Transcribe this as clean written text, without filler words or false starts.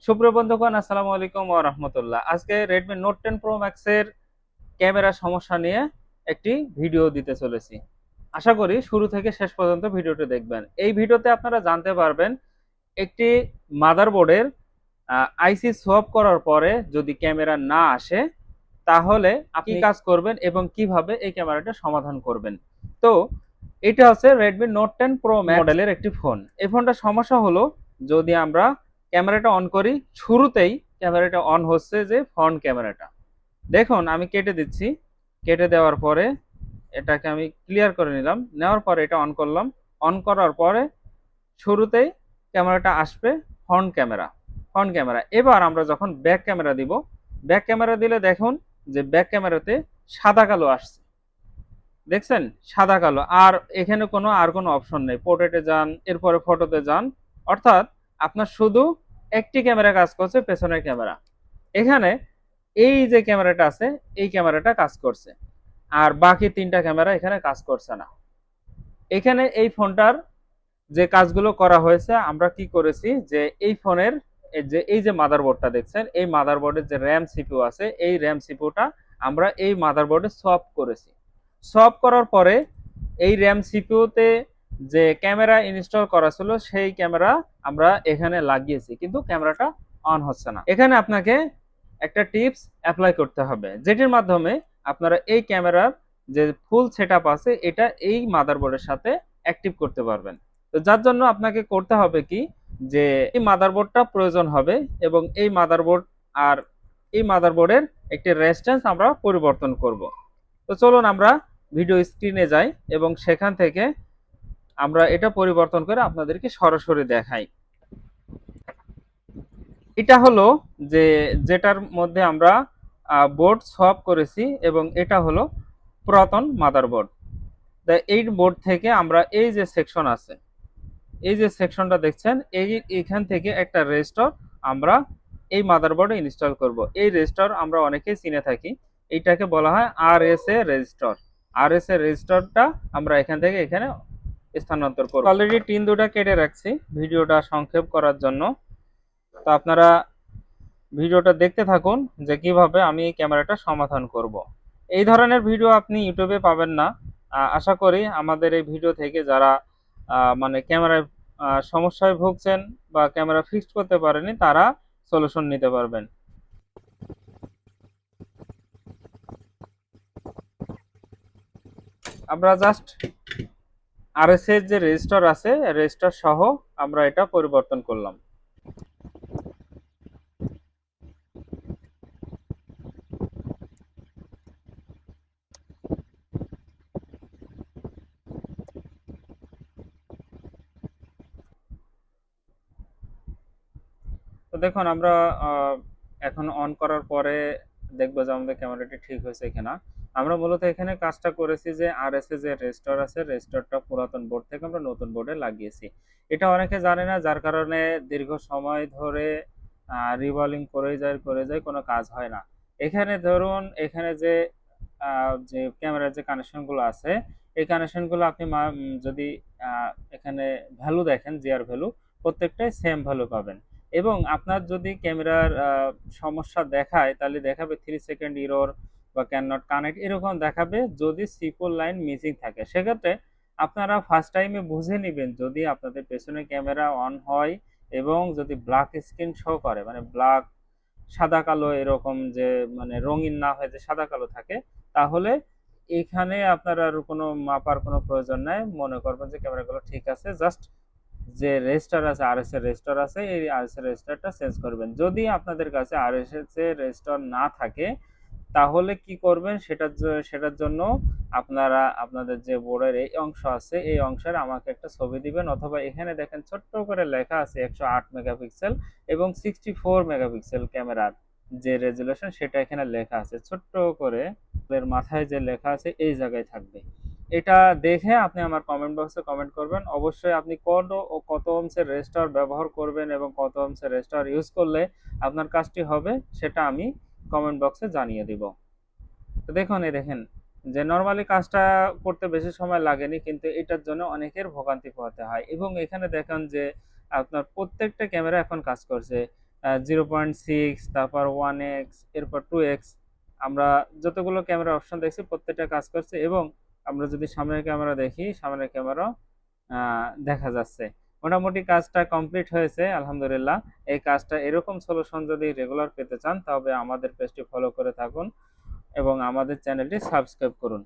সুপ্রিয় বন্ধুগণ, আসসালামু আলাইকুম ওয়া রাহমাতুল্লাহ। আজকে Redmi Note 10 Pro Max এর ক্যামেরা সমস্যা নিয়ে একটি ভিডিও দিতে চলেছি। আশা করি শুরু থেকে শেষ পর্যন্ত ভিডিওটি দেখবেন। এই ভিডিওতে আপনারা জানতে পারবেন একটি মাদারবোর্ডের আইসি সোয়াপ করার পরে যদি ক্যামেরা না আসে তাহলে আপনি কাজ করবেন এবং কিভাবে এই ক্যামেরাটা সমাধান করবেন। তো এটা হচ্ছে Redmi Note 10 Pro Max মডেলের একটি ফোন। এই ফোনটার সমস্যা হলো যদি আমরা ক্যামেরাটা অন করি, শুরুতেই ক্যামেরাটা অন হচ্ছে যে ফ্রন্ট ক্যামেরাটা। দেখুন আমি কেটে দিচ্ছি। কেটে দেওয়ার পরে এটাকে আমি ক্লিয়ার করে নিলাম। নেওয়ার পরে এটা অন করলাম। অন করার পরে শুরুতেই ক্যামেরাটা আসবে ফ্রন্ট ক্যামেরা। Front camera. এবার আমরা যখন ব্যাক ক্যামেরা দিব, ব্যাক ক্যামেরা দিলে দেখুন যে ব্যাক ক্যামেরাতে সাদা কালো আসছে। দেখছেন সাদা কালো। আর এখানে কোনো অপশন নেই। পোর্ট্রেটে যান, এরপরে ফটোতে যান। অর্থাৎ আপনার শুধু একটি ক্যামেরা কাজ করছে, পেছনের ক্যামেরা। এখানে এই যে ক্যামেরাটা আছে, এই ক্যামেরাটা কাজ করছে। আর বাকি তিনটা ক্যামেরা এখানে কাজ করছে না। এখানে এই ফোনটার যে কাজগুলো করা হয়েছে, আমরা কি করেছি যে এই ফোনের এই যে মাদারবোর্ডটা দেখছেন, এই মাদারবোর্ডের যে র্যাম সিপিইউ আছে, এই র্যাম সিপিইউটা আমরা এই মাদারবোর্ডে সোয়াপ করেছি। সোয়াপ করার পরে এই র্যাম সিপিইউতে যে ক্যামেরা ইনস্টল করা ছিল সেই ক্যামেরা আমরা এখানে লাগিয়েছি, কিন্তু ক্যামেরাটা অন হচ্ছে না। এখানে আপনাকে একটা টিপস অ্যাপ্লাই করতে হবে, যেটির মাধ্যমে আপনারা এই ক্যামেরার যে ফুল সেটআপ আছে এটা এই মাদারবোর্ডের সাথে অ্যাক্টিভ করতে পারবেন। তো যার জন্য আপনাকে করতে হবে কি, যে এই মাদারবোর্ডটা প্রয়োজন হবে এবং এই মাদারবোর্ড আর এই মাদারবোর্ডের একটি রেজিস্ট্যান্স আমরা পরিবর্তন করব। তো চলুন আমরা ভিডিও স্ক্রিনে যাই এবং সেখান থেকে আমরা এটা পরিবর্তন করে আপনাদেরকে সরাসরি দেখাই। এটা হলো যে যেটার মধ্যে আমরা বোর্ড সোয়াপ করেছি এবং এটা হলো পুরাতন মাদারবোর্ড। তাই এই বোর্ড থেকে আমরা এই যে সেকশন আছে, এই যে সেকশনটা দেখছেন, এইখান থেকে একটা রেজিস্টার আমরা এই মাদারবোর্ডে ইনস্টল করব। এই রেজিস্টার আমরা অনেকেই চিনে থাকি, এইটাকে বলা হয় আরএসএ রেজিস্টার। আরএসএ রেজিস্টারটা আমরা এখান থেকে এখানে স্থানান্তর করব। অলরেডি টিন দুটা কেটে রাখছি ভিডিওটা সংক্ষেপ করার জন্য। তো আপনারা ভিডিওটা দেখতে থাকুন যে কিভাবে আমি এই ক্যামেরাটা সমাধান করব। এই ধরনের ভিডিও আপনি ইউটিউবে পাবেন না। আশা করি আমাদের এই ভিডিও থেকে যারা মানে ক্যামেরায় সমস্যায় ভুগছেন বা ক্যামেরা ফিক্সড করতে পারেনি, তারা সলিউশন নিতে পারবেন। আমরা জাস্ট আরএসএস যে রেজিস্টার আছে, রেজিস্টার সহ আমরা এটা পরিবর্তন করলাম। তো দেখুন আমরা এখন অন করার পরে দেখবো যে আমাদের ক্যামেরাটি ঠিক হয়েছে কিনা। আমরা মূলত এখানে কাজটা করেছি যে আরএসএস যে রেজিস্টার আছে, রেজিস্টারটা পুরাতন বোর্ড থেকে আমরা নতুন বোর্ডে লাগিয়েছি। এটা অনেকে জানে না, যার কারণে দীর্ঘ সময় ধরে রিভলভিং করে যায় কোনো কাজ হয় না। এখানে ধরুন এখানে যে ক্যামেরার যে কানেকশনগুলো আছে, এই কানেকশনগুলো আপনি যদি এখানে ভ্যালু দেখেন, জিআর ভ্যালু প্রত্যেকটাই সেম ভ্যালু পাবেন। এবং আপনার যদি ক্যামেরার সমস্যা দেখায়, তাহলে দেখাবে 3 সেকেন্ড ইরর বা ক্যান নট কানেক্ট, এরকম দেখাবে যদি সিপোল লাইন মিসিং থাকে। সেক্ষেত্রে আপনারা ফার্স্ট টাইমে বুঝে নেবেন যদি আপনাদের পেছনে ক্যামেরা অন হয় এবং যদি ব্ল্যাক স্ক্রিন শো করে, মানে ব্ল্যাক সাদা কালো এরকম, যে মানে রঙিন না হয়ে যে সাদা কালো থাকে, তাহলে এখানে আপনার আর কোনো মাপার কোনো প্রয়োজন নাই। মনে করবেন যে ক্যামেরাগুলো ঠিক আছে, জাস্ট যে রেজিস্টার আছে, আরএস এর রেজিস্টার আছে, এই আরএস এর রেজিস্টারটা চেঞ্জ করবেন। যদি আপনাদের কাছে আরএস এর রেজিস্টার না থাকে, তাহলে কি করবেন, সেটার জন্য আপনারা আপনাদের যে বোর্ডের এই অংশ আছে, এই অংশের আমাকে একটা ছবি দিবেন, অথবা এখানে দেখেন ছোট্ট করে লেখা আছে 108 মেগাপিক্সেল এবং 64 মেগাপিক্সেল ক্যামেরার যে রেজুলেশন, সেটা এখানে লেখা আছে ছোট্ট করে। এর মাথায় যে লেখা আছে এই জায়গায় থাকবে। এটা দেখে আপনি আমার কমেন্ট বক্সে কমেন্ট করবেন। অবশ্যই আপনি কত ওহমসের রেজিস্টার ব্যবহার করবেন এবং কত ওহমসের রেজিস্টার ইউজ করলে আপনার কাজটি হবে, সেটা আমি কমেন্ট বক্সে জানিয়ে দিব। তো দেখেন যে নরমালি কাজটা করতে বেশি সময় লাগেনি, কিন্তু এটার জন্য অনেকের ভোগান্তি পোহাতে হয়। এবং এখানে দেখেন যে আপনার প্রত্যেকটা ক্যামেরা এখন কাজ করছে। 0.6, তারপর 1x, এরপর 2x, আমরা যতগুলো ক্যামেরা অপশন দেখছি প্রত্যেকটা কাজ করছে। এবং আমরা যদি সামনের ক্যামেরা দেখি, সামনের ক্যামেরা দেখা যাচ্ছে। মোটামুটি কাজটা কমপ্লিট হয়েছে আলহামদুলিল্লাহ। এই কাজটা এরকম সলিউশন যদি রেগুলার পেতে চান তবে আমাদের পেজটি ফলো করে থাকুন এবং আমাদের চ্যানেলটি সাবস্ক্রাইব করুন।